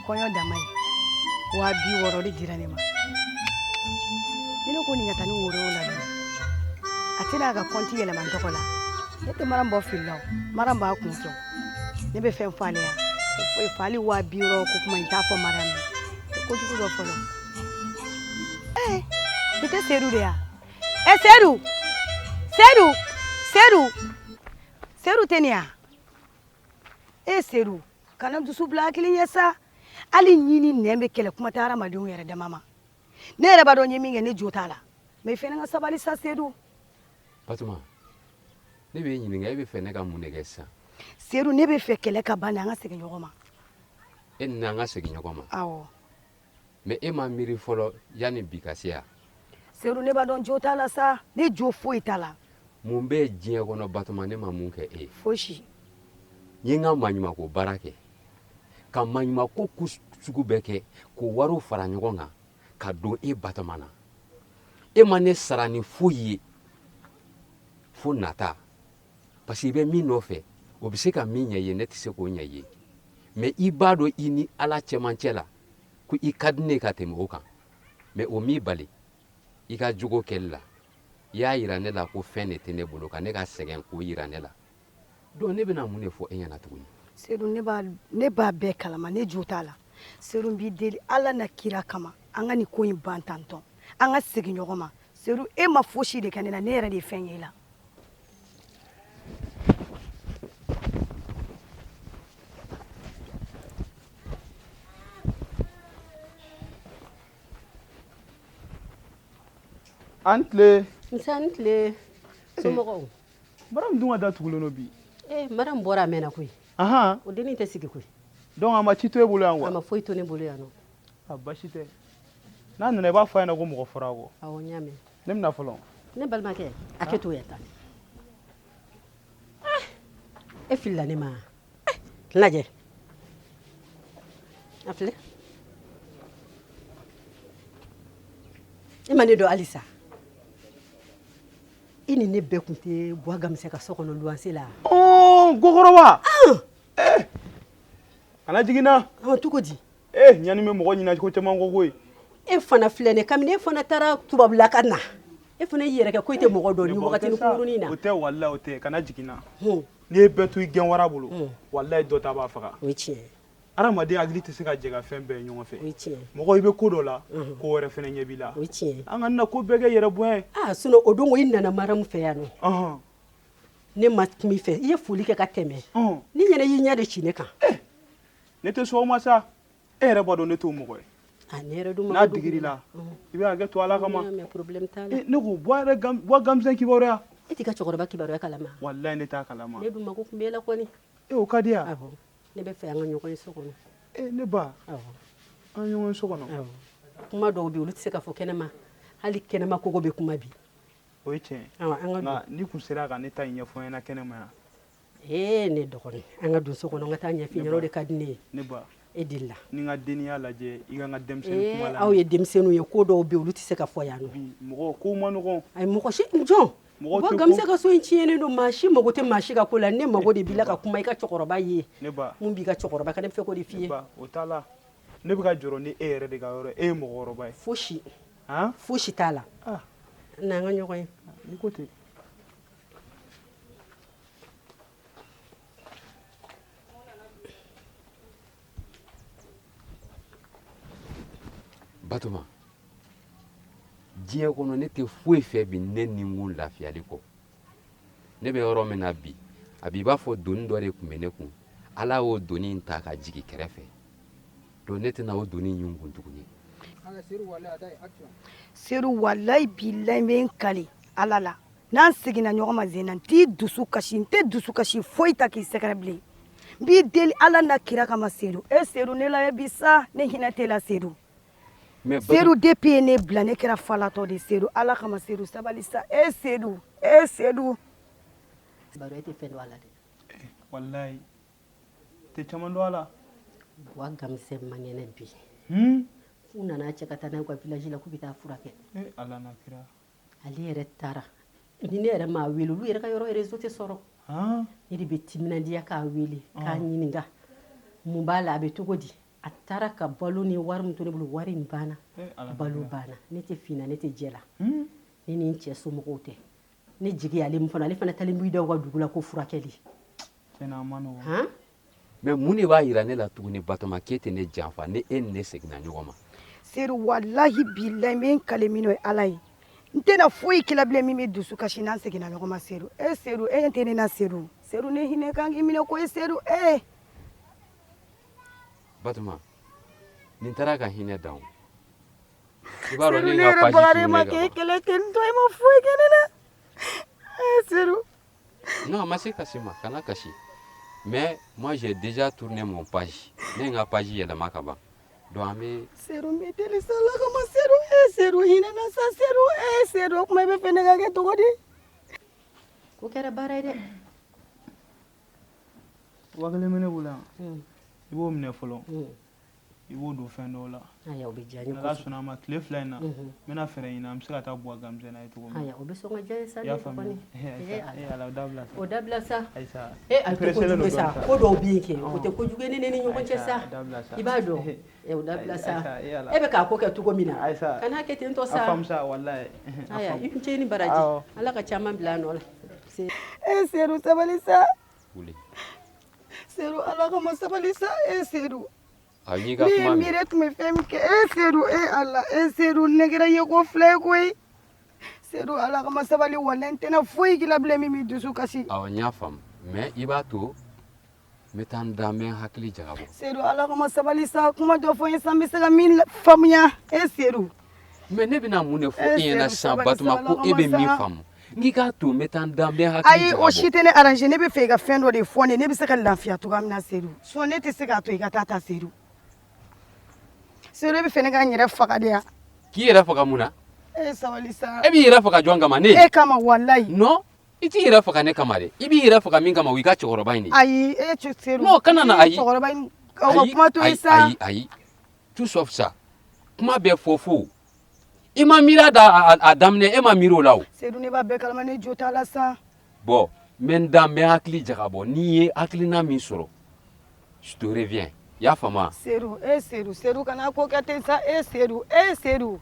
kɔɲɔ dama ye 60 de dira ne ma ni ne ko nin ka taa ni woro la dɛ a tɛna ka kɔnti yɛlɛma n tɔgɔ la ne tɛ maram bɔ fili la o maram b'a kun fɛ ne bɛ fɛn fɔ ale ya ko fali 60 ko kuma in t'a fɔ maram ye ko jugu dɔ fɔlɔ i tɛ Sedu de ya Sedu tɛ nin ya Sedu kana dusu bila hakili ɲɛ sa hali ɲini nɛn bɛ kɛlɛ kuma tɛ hadamadenw yɛrɛ dama ma ne yɛrɛ b'a dɔn n ye min kɛ ne jo t'a la mais fɛnɛ ka sabali sa Sedu. Batuma ne bɛ ɲininka e bɛ fɛ ne ka mun de kɛ sisan Sedu ne bɛ fɛ kɛlɛ ka ban an ka segin ɲɔgɔn ma e ni an ka segin ɲɔgɔn ma awɔ mais e ma miiri fɔlɔ yanni bi ka se yan Sedu ne b'a dɔn jo t'a la sa ne jo foyi t'a la mun bɛ diɲɛ kɔnɔ Batuma ne ma mun kɛ e fosi n ye n ka maɲumako baara kɛ ka maɲumako sugu bɛɛ kɛ k'o wariw fara ɲɔgɔn kan ka don e Batuma na e ma ne sara ni foyi ye fo nata parce que i bɛ min nɔfɛ o bɛ se ka min ɲɛ ye ne tɛ se k'o ɲɛ ye mais i b'a dɔn i ni Ala cɛmancɛ la ko i ka di ne ka tɛmɛ o kan mais o m'i bali i ka jogo kɛli la i y'a yira ne la ko fɛn de tɛ ne bolo ka ne ka sɛgɛn k'o yira ne la donc ne bɛna mun de fɔ e ɲɛna tuguni Sedu ne b'a bɛɛ kalama ne jo t'a la Sedu n b'i deli Ala na kira kama an ka nin ko in ban tantɔ an ka segin ɲɔgɔn ma Sedu e ma fosi de kɛ ne la ne yɛrɛ de ye fɛn ye i la Antle. Antle. Somɔgɔw. Maram dun ka da tugulen no bi. Maram bɔra mɛna koyi. Ahan. O dennin tɛ sigi koyi. Donc a ma ci to e bolo yan wa? A ma foyi to ne bolo yan nɔ. A basi tɛ. N'a nana i b'a fɔ a ɲɛna ko mɔgɔ fɔra kɔ. Awɔ n y'a mɛn. Ne bɛna fɔlɔ. Ne balimakɛ a kɛ to yan tan. E filila ne ma. Lajɛ. A filɛ. E ma ne dɔn halisa. I ni ne bɛɛ kun tɛ Buwa Gamise ka so kɔnɔ luwanse la. Gokɔrɔba. Kana jiginna. Cogo di? Ɲani bɛ mɔgɔ ɲina ko caman ko koyi. E fana filɛ ne kabini e fana taara tubabula ka na. E fana y'i yɛrɛ kɛ ko i tɛ mɔgɔ dɔn ni wagati kunkurunin na. O tɛ walahi o tɛ kana jiginna. N'i ye bɛɛ to i gɛn wara bolo walahi dɔ ta b'a faga. O ye tiɲɛ. Adamaden hakili tɛ se ka jɛ ka fɛn bɛɛ ye ɲɔgɔn fɛ. O ye tiɲɛ. Mɔgɔ i bɛ ko dɔ la ko wɛrɛ fɛnɛ ɲɛ b'i la. O ye tiɲɛ. An ka na ko bɛɛ kɛ yɛrɛ bonya ye. Sinon o don i nana Maramu fɛ yan nɔ. Ne ma kuma i fɛ i ye foli kɛ ka tɛmɛ. Ni ɲɛna y'i ɲɛ de ci ne kan. Ne tɛ sɔn o ma sa. E yɛrɛ b'a dɔn ne t'o mɔgɔ ye. Ne yɛrɛ dun n'a digir'i la i bɛ hakɛ to Ala kama. Problème t'a la. Ne ko Buwa Gamise kibaruya. E t'i ka cɛkɔrɔba kibaruya kalama. Walahi ne t'a kalama. Ne dun mako kun b'e la kɔni. O ka di yan. Awɔ. Ne bɛ fɛ an ka ɲɔgɔn ye so kɔnɔ. Ne ba. Awɔ. An ɲɔgɔn ye so kɔnɔ. Awɔ. Kuma dɔw bɛ olu tɛ se ka fɔ kɛnɛma. Hali kɛnɛma kogo bɛ kuma bi. O ye tiɲɛ. Awɔ an ka dun. Nka n'i kun sera ka ne ta in ɲɛfɔ n ɲɛna kɛnɛma yan. Ne dɔgɔnin an ka don so kɔnɔ an ka taa ɲɛfɔ ɲɛna o de ka di ne ye. Ne ba. E deli la. Ni n ka denniya lajɛ i ka n ka denmisɛnnin kuma la. Aw ye denmisɛnninw ye ko dɔw bɛ olu tɛ se ka fɔ yan nɔ. Mɔgɔ ko ma nɔgɔn. Ayi mɔgɔ si jɔn. Buwa Gamise ka so in tiɲɛnen don maa si mago tɛ maa si ka ko la ne mago de b'i la ka kuma i ka cɛkɔrɔba ye. Ne ba. Mun b'i ka cɛkɔrɔba kan ne bɛ fɛ k'o de f'i ye. Ne ba o t'a la ne bɛ ka jɔrɔ ni e yɛrɛ de ka yɔrɔ e ye mɔgɔkɔrɔba ye. Fosi. Fosi t'a la. N'an ka ɲɔgɔn ye. Ni ko ten. Batuma diɲɛ kɔnɔ ne tɛ foyi fɛ bi ne ni n kun lafiyali kɔ ne bɛ yɔrɔ min na bi a b'i b'a fɔ doni dɔ de tun bɛ ne kun Ala y'o doni in ta ka jigin kɛrɛfɛ donc ne tɛna o doni in kun tuguni. Sedu walayi bilayi n bɛ n kale Ala la n'an seginna ɲɔgɔn ma Zena n t'i dusu kasi n tɛ dusu kasi foyi ta k'i sɛgɛrɛ bilen n b'i deli Ala na kira kama Sedu Sedu ne layɛ bi sa ne hinɛ t'e la Sedu. Sedu depuis ne bila ne kɛra falatɔ de Sedu Ala kama Sedu sabali sa Sedu Sedu. Baro e tɛ fɛn dɔn a la dɛ. Walayi tɛ caman dɔn a la. Buwa Gamise man kɛnɛ bi. F'u nana cɛ ka taa n'a ye u ka village la k'u bɛ taa furakɛ. Ala na kira. Ale yɛrɛ taara ni ne yɛrɛ m'a wele olu yɛrɛ ka yɔrɔ réseau tɛ sɔrɔ. Ne de bɛ timinandiya k'a wele k'a ɲininka mun b'a la a bɛ cogo di a taara ka balo ni wari min to ne bolo wari in banna balo banna ne tɛ fina ne tɛ jɛla ne ni n cɛ somɔgɔw tɛ ne jigi y'ale min fana ale fana taalen b'i da u ka dugu la ko furakɛli mais mun de b'a yira ne la tuguni Batoma k'e tɛ ne janfa ni e ni ne seginna ɲɔgɔn ma Seru wallahi billahi n bɛ n kale min n'o ye Ala ye n tɛna foyi kɛla bilen min bɛ dusu kasi n'an seginna ɲɔgɔn ma Seru Seru e tɛ ne na Seru Seru ne hinɛ kan k'i minɛ ko ye Seru Batoma nin taara ka hinɛ dan o i b'a dɔn Seru ne ne ka yɛrɛ page bɔra turu e ma ne k'e ka kɛlɛ ten tɔ e ma foyi kɛ ne na Seru non a ma se kasi ma kana kasi mais moi j'ai déjà tourné mon page ne n ka page yɛlɛma ka ban donc an bɛ Seru n bɛ deli sa Ala kama Seru Seru hinɛ na sa Seru Seru o kuma e bɛ fɛ ne ka kɛ cogo di ko kɛra baara ye dɛ 1000 bɛ ne bolo yan i b'o minɛ fɔlɔ i b'o don fɛn dɔw la aya o bɛ diya n ye n'Ala sɔnna a ma tile 2 in na n bɛna fɛɛrɛ ɲini an bɛ se ka taa buwa gamizɛ n'a ye cogo min aya o bɛ sɔn ka diya n ye sa i y'a ne faamuya kɔni ala o dabila sa o dabila sa ayisa a tɛ kojugu ye sa ko dɔw bɛ yen kɛ o tɛ kojugu ye ne ni ɲɔgɔn cɛ sa i b'a dɔn o dabila sa e bɛ k'a ko kɛ cogo min na kana kɛ ten tɔ sa a faamu sa wallahi aya i ce ni baraji ala ka caman bila a nɔ la Seru sabali sa wuli Seru Ala kama sabali sa Seru a y'i ka kuma mi mɛn yɛrɛ tun bɛ fɛn min kɛ Seru Ala Seru ne kɛra ye ko fila ye koyi Seru Ala kama sabali wala n tɛna foyi k'i la bilen min b'i dusu kasi awɔ n y'a faamu mais i b'a to n bɛ taa n da n bɛ n hakili jagabɔ Seru Ala kama sabali sa kuma dɔ fɔ n ye sa n bɛ se ka min faamuya Seru mais ne bɛna mun de fɔ e ɲɛna sisan sabali, Batoma sabali, ko e bɛ min sa. faamu n k'i k'a to n bɛ taa n da n bɛ n hakili ayi o si jagabɔ tɛ ne arranger ne bɛ fɛ i ka fɛn dɔ de fɔ ne bɛ se ka lafiya cogoya min na Seru sinon ne tɛ se k'a to i ka taa Seru Seru e bɛ fɛ ne ka n yɛrɛ faga de ya k'i yɛrɛ faga mun na sabali sa e b'i yɛrɛ faga jɔn kama ne e kama wallahi non i t'i yɛrɛ faga ne kama dɛ i b'i yɛrɛ faga min kama o y'i ka cɛkɔrɔba in de ayi Seru non kana na ayi cɛkɔrɔba in o ka kuma to yen sa ayi tout sauf ça kuma bɛɛ fɔ fo i ma miiri a daminɛ e ma miiri o la o Seru ne b'a bɛɛ kalama ne jo t'a la sa bon n bɛ n da n bɛ hakili jagabɔ n'i ye hakilina min sɔrɔ je te reviens i y'a faamu wa Seru Seru kana ko kɛ ten sa Seru Seru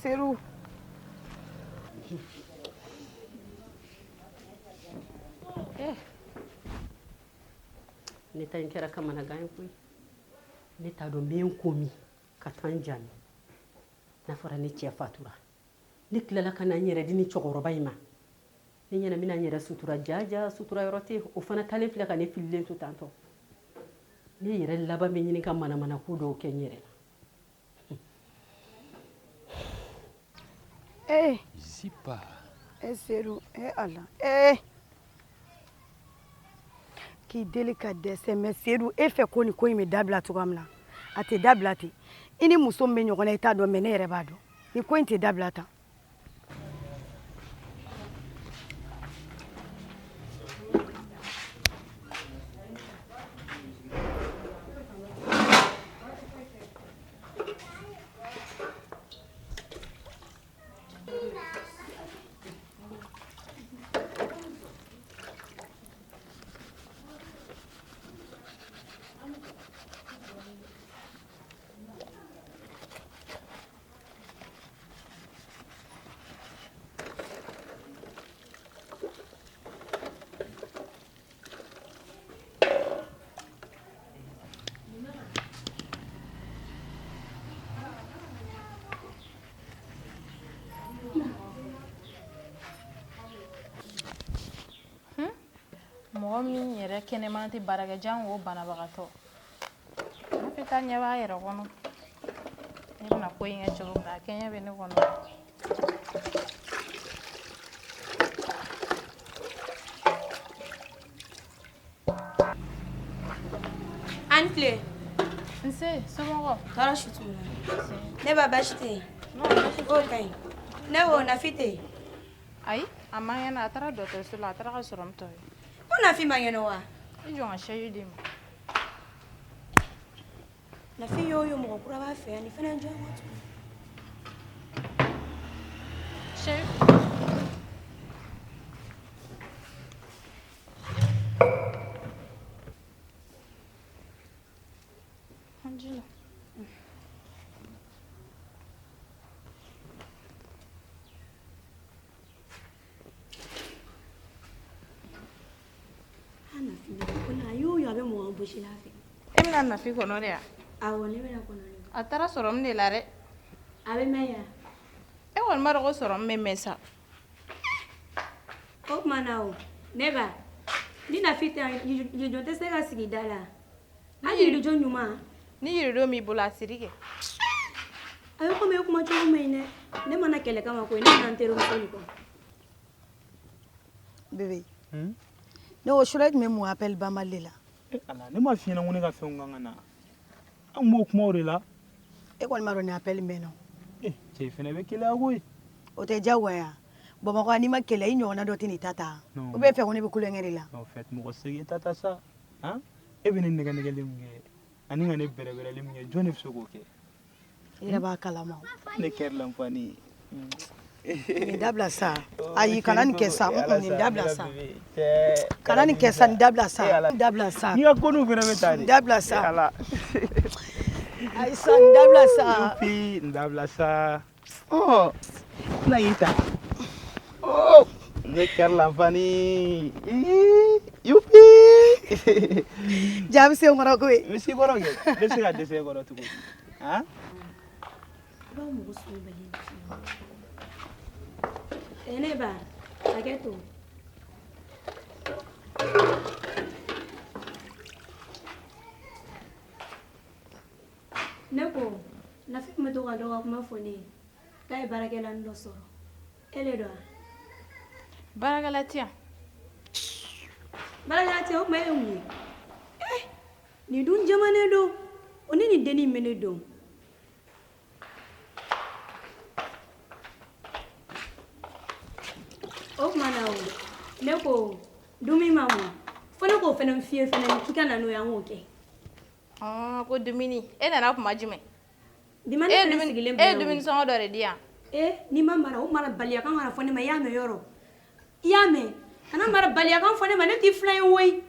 Seru ne ta in kɛra kamanagan ye koyi ne t'a dɔn n bɛ n ko min ka taa n jami n'a fɔra ne cɛ fatura ne tilala ka na n yɛrɛ di ni cɛkɔrɔba in ma ne ɲɛna n bɛna n yɛrɛ sutura jaja sutura yɔrɔ tɛ o fana talen filɛ ka ne fililen to tantɔ ne yɛrɛ laban bɛ ɲini ka manamana ko dɔw kɛ n yɛrɛ la zipa Seru Ala k'i deli ka dɛsɛ mais Seru e fɛ ko nin ko in bɛ dabila cogoya min na a tɛ dabila ten i ni muso min bɛ ɲɔgɔn na i t'a dɔn mais ne yɛrɛ b'a dɔn nin ko in tɛ dabila tan mɔgɔ min yɛrɛ kɛnɛman tɛ baarakɛ jango banabagatɔ an fɛ taa ɲɛ b'a yɛrɛ kɔnɔ ne bɛna ko in kɛ cogo min na a kɛɲɛ bɛ ne kɔnɔ an tile nse somɔgɔ tɔɔrɔ si t'u la ne ba baasi tɛ yen k'o ka ɲi ne wo nafi tɛ yen ayi a man kɛnɛ a taara dɔgɔtɔrɔso la a taara ka sɔrɔ min tɔ ye ko nafi ma ɲɛnɛ wa i jɔn ka sɛji d'i ma nafi y'o ye mɔgɔ kura b'a fɛ yan nin fana jɔn ma tugun sɛji fosi la fɛ e bɛna nafi kɔnɔ de ya awɔ ne bɛna kɔnɔ de a taara sɔrɔmu de la dɛ a bɛ mɛn yan e kɔni b'a dɔn ko sɔrɔmu bɛ mɛn sa o tuma na o ne ba ni nafi tɛ yirijɔ tɛ se ka sigi da la a yirijɔ ɲuman ni yiridenw b'i bolo a siri kɛ a bɛ komi e kuma cogo ma ɲi dɛ ne mana kɛlɛ kama koyi ne bɛna n terimuso nin kɔ bébé ne ko sura tun bɛ mun appel banbali de la ala ne ma fiɲɛna ko ne ka fɛnw kan ka na an b'o kumaw de la e kɔni b'a dɔn ni appel in bɛ nɔ cɛ fɛnɛ bɛ keleya koyi o tɛ diyagoya bamakɔ n'i ma kɛlɛ i ɲɔgɔnna dɔ tɛ n'i ta ta Non. o bɛ fɛ ko ne bɛ kulonkɛ de la en fait mɔgɔ segi ta ta sa han e bɛ ne nɛgɛ-nɛgɛli min kɛ ani ka ne bɛrɛbɛrɛli min kɛ jɔn de bɛ se k'o kɛ i yɛrɛ b'a kalama ne kɛri la nfani nin dabila sa ayi kana nin kɛ sa nin dabila sa kana nin kɛ sa nin dabila sa nin dabila sa n'i ka konuw fɛnɛ bɛ taa de nin dabila sa ala ayi sa nin dabila sa yupi n dabila sa na y'i ta ne kɛri la nfani yupi jaabi sen kɔrɔ koyi misi kɔrɔ kɛ ne bɛ se ka dɛsɛ e kɔrɔ cogo di han i b'a mɔgɔ sugu bɛɛ ye ne ba hakɛ to ne ko nafi tun bɛ to ka dɔ ka kuma fɔ ne ye k'a ye baarakɛla dɔ sɔrɔ e le don wa baarakɛla ti yan baarakɛla tɛ o tuma e ye mun ye nin dun jamanen don o ni nin dennin bɛ ne don o tuma na o ne ko dumuni ma mɔn fo ne k'o fɛnɛ f'i ye fɛnɛ k'i ka na n'o ye an k'o kɛ ko dumuni e nana kuma jumɛn bi ma ne fɛnɛ sigilen e ye dumuni sɔngɔ dɔ de di yan n'i ma mara o mara baliyakan kana fɔ ne ma i y'a mɛn yɔrɔ i y'a mɛn kana mara baliyakan fɔ ne ma ne t'i filan ye woyi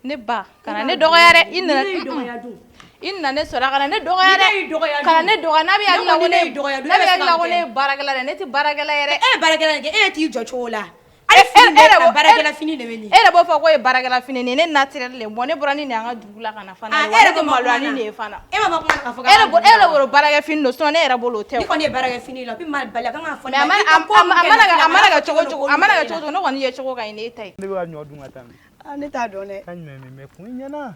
ne ba kana ne dɔgɔya dɛ i nana ne dɔgɔya dun i nana ne sɔrɔ kana ne dɔgɔya dɛ ne dɔgɔya dun kana ne dɔgɔya n'a bɛ hakili la ko ne y'i dɔgɔya dun, n'a bɛ ne bɛ se hakili la k'a ko kɛ. ne ye baarakɛla dɛ ne tɛ baarakɛla yɛrɛ e ye baarakɛla de kɛ e t'i jɔ cogo la ale fini de ka baarakɛla fini de bɛ nin e yɛrɛ b'o fɔ ko ye baarakɛla fini nin ye ne naturel de bɔn ne bɔra ni nin y'an ka dugu la ka na fana e wa ne yɛrɛ tɛ ma maloya kuma ni na nin ye fana e ma bɔ kuma na k'a fɔ e yɛrɛ bolo baarakɛ fini don sinon ne yɛrɛ bolo o tɛ ni kɔni ye baarakɛ fini la bi ma baliyakan kana fɔ ne mais ma a mana kɛ cogo cogo a mana kɛ cogo cogo ne kɔni ye cogo ka ɲi ne ta ye ne bɛ ka ɲɔ dun ka taa min ne t'a dɔn dɛ ka ɲumɛn min bɛ kun i ɲɛna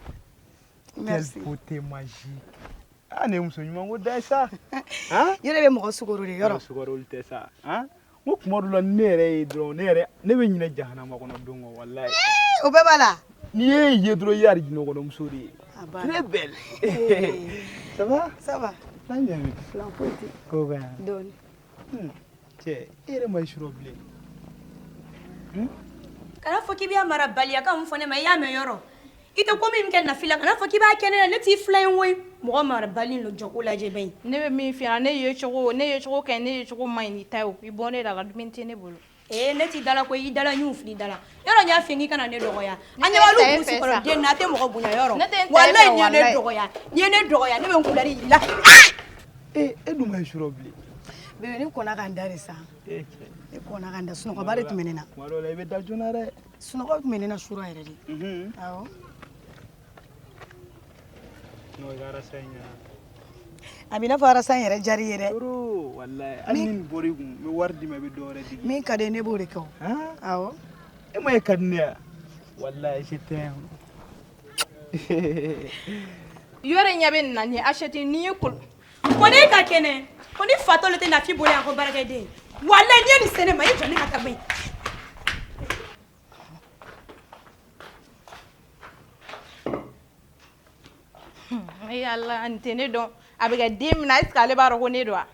merci quel côté magique ne ye muso ɲuman ko da ye sa han yɛrɛ bɛ mɔgɔ sugoro de yɔrɔ sukaro olu tɛ sa han n ko kuma dɔ la ne yɛrɛ ye dɔrɔn ne bɛ ɲinɛ jahanama kɔnɔ don o walayi o bɛɛ b'a la n'i ye ye dɔrɔn i ye arijinɛ kɔnɔ muso de ye a banna très belle ça va ça va n'a ɲɛ min filan foyi tɛ ko bɛ yan dɔɔni cɛ e yɛrɛ ma i surɔ bilen kana fɔ k'i b'a mara baliyakan mun fɔ ne ma i y'a mɛn yɔrɔ i tɛ ko min kɛ nafi la kana fɔ k'i b'a kɛ ne la ne t'i filan ye woyi mɔgɔ mara bali lo jɔko lajɛ bɛ yen ne bɛ min f'i ɲɛna ne ye cogo ka ɲi ne ye cogo ma ɲi n'i ta ye o i bɔ ne da la dumuni tɛ ne bolo ne t'i dala ko i dala n y'u fili dala yɔrɔ n y'a f'i ye k'i kana ne dɔgɔya an ɲɛ b'alu burusi kɔnɔ den na a tɛ mɔgɔ bonya yɔrɔ Ne tɛ n ta e fɛ, walayi n'i ye ne walayi. dɔgɔya n'i ye ne dɔgɔya ne bɛ n kulɛri yir'i la e dun ma i surɔ bilen bébé ne kɔnna ka n da de sa cɛ ne kɔnna ka n da sunɔgɔba de tun bɛ ne na kuma dɔ la i bɛ da joona dɛ sunɔgɔ tun bɛ ne na sura yɛrɛ de awɔ n'o ye arasa in ɲɛna a b'i n'a fɔ arasan yɛrɛ diyar'i ye dɛ yɔrɔ walayi hali ni nin bɔr'i kun n bɛ wari d'i ma i bɛ dɔ wɛrɛ digi min ka di ye ne b'o de kɛ o han awɔ e ma ye ka di ne ya walayi je t'aime yɔrɔ ɲɛ bɛ nin na nin ye achète n'i ye kolo ko ne ka kɛnɛ ko ni fatɔ le tɛ nafi bolo yan ko baarakɛden walayi n'i ye nin se ne ma i jɔ ne ka taa bɔ yen ala nin tɛ ne dɔn a bɛ kɛ den min na est ce que ale b'a dɔn ko ne don wa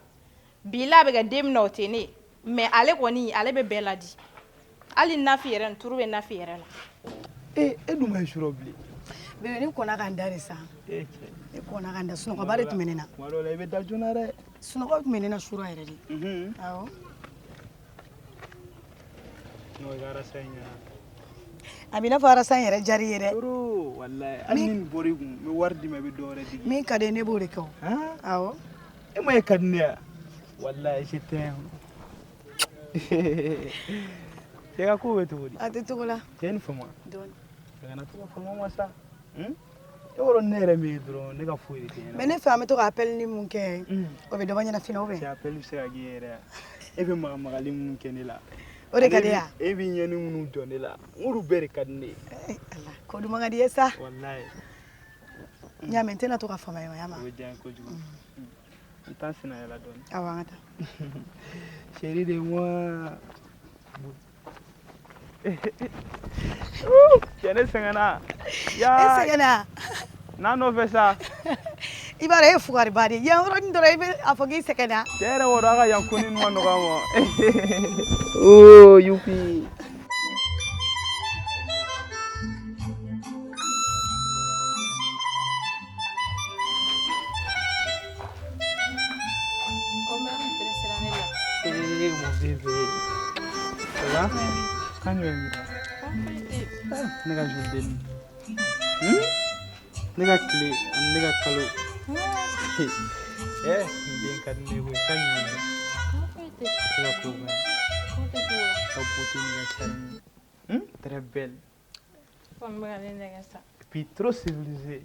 bi la a bɛ kɛ den min na o tɛ ne ye mais ale kɔni ale bɛ bɛɛ ladi hali nafi yɛrɛ nin turu bɛ nafi yɛrɛ la e dun ma i surɔ bilen bébé ne kɔnna ka n da de sa cɛ ne kɔnna ka n da sunɔgɔba de tun bɛ ne na kuma dɔ la i bɛ da joona dɛ sunɔgɔ tun bɛ ne na sura yɛrɛ de awɔ n'o ye arasa in ɲɛna a b'i n'a fɔ arasan yɛrɛ diyar'i ye dɛ yɔrɔ walayi hali ni nin bɔr'i kun n bɛ wari d'i ma i bɛ dɔ wɛrɛ digi min ka di ye ne b'o de kɛ o han awɔ e ma ye ka di ne ya walayi je t'aime cɛ ka ko bɛ cogo di a tɛ cogo la cɛ ni fama dɔɔni a kana to ka fama ma sa yɔrɔ ne yɛrɛ min ye dɔrɔn ne ka foyi de tɛ ɲɛna. mais ne fɛ an bɛ to ka appel ni mun kɛ o bɛ dɔ bɔ ɲɛnafin na ou bien. cɛ appel bɛ se ka k'i yɛrɛ e bɛ magamagali minnu kɛ ne la. o de ka di yan. e b'i ɲɛni minnu jɔ ne la olu bɛɛ de ka di ne ye. ala ko duman ka di ye sa. walayi. n y'a mɛn n tɛna to ka faamaya ma. o bɛ diya n ye kojugu. n t'an sinna yɛlɛ dɔɔni. awɔ an ka taa. chérie de moi. cɛ ne sɛgɛnna. e sɛgɛnna. n'a nɔfɛ sa. i b'a dɔn e ye fugariba de ye yan yɔrɔnin dɔrɔn i bɛ a fɔ k'i sɛgɛnna. cɛ yɛrɛ b'o dɔn a ka yan ko ni ma nɔgɔ a ma. oh yupi. Mon bébé. Ça va? Quand tu es nega joden. Nega clé, nega kalo. Bien kad nego kan ni. Nega problème. Ça beauté nega charme. Très belle. Et puis trop civilisée.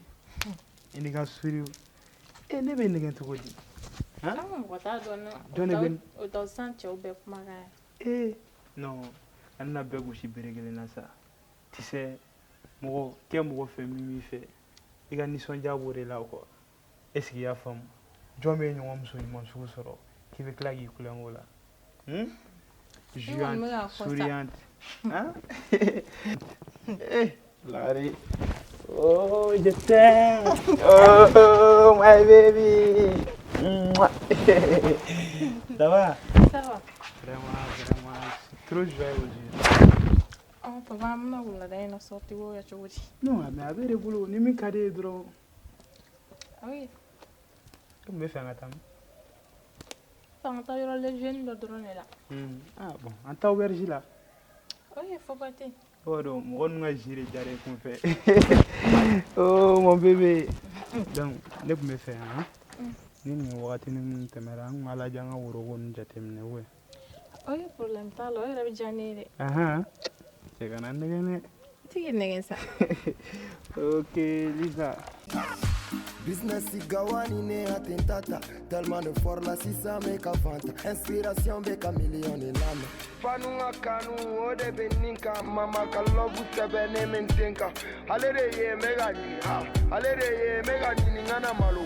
Nega sourire. Et ne be nega to godi. Hein? Non, elle n'a pas goûté de ça. Tu sais, moi, qui m'a fait mimi fait. Il a ni son diable là quoi. Est-ce qu'il y a femme? Je me dis on se immense sur qui veut claquer couleur là. Juante, souriante. Hein? Larry. Oh, je t'aime. Oh, my baby. Ça va? Ça va. Vraiment, trop joyeux aujourd'hui. Oh, papa, je ne sais pas sortir où est-ce que Non, mais avec le boulot, ni me cadrer drôle. oui. Comme me faire un temps. Tant que tu as les jeunes de drone là. Ah bon, en tant que là. Oui, il faut partir. Oh donc, on va gérer derrière qu'on fait. Oh mon bébé. Donc, ne peux me faire hein? Ni wakati ni temera ngala janga wuro won jatemne we. Oui, problème ta lo era bijani. Aha. C'est kana ndegene. Tigi negen sa. OK, Lisa. Business igawani ne atentata tellement de fort la sisa me kavanta inspiration be ka million lama fanunga kanu ode beninka mama kalobu sebe ne mentenka alere ye mega ni ngana malo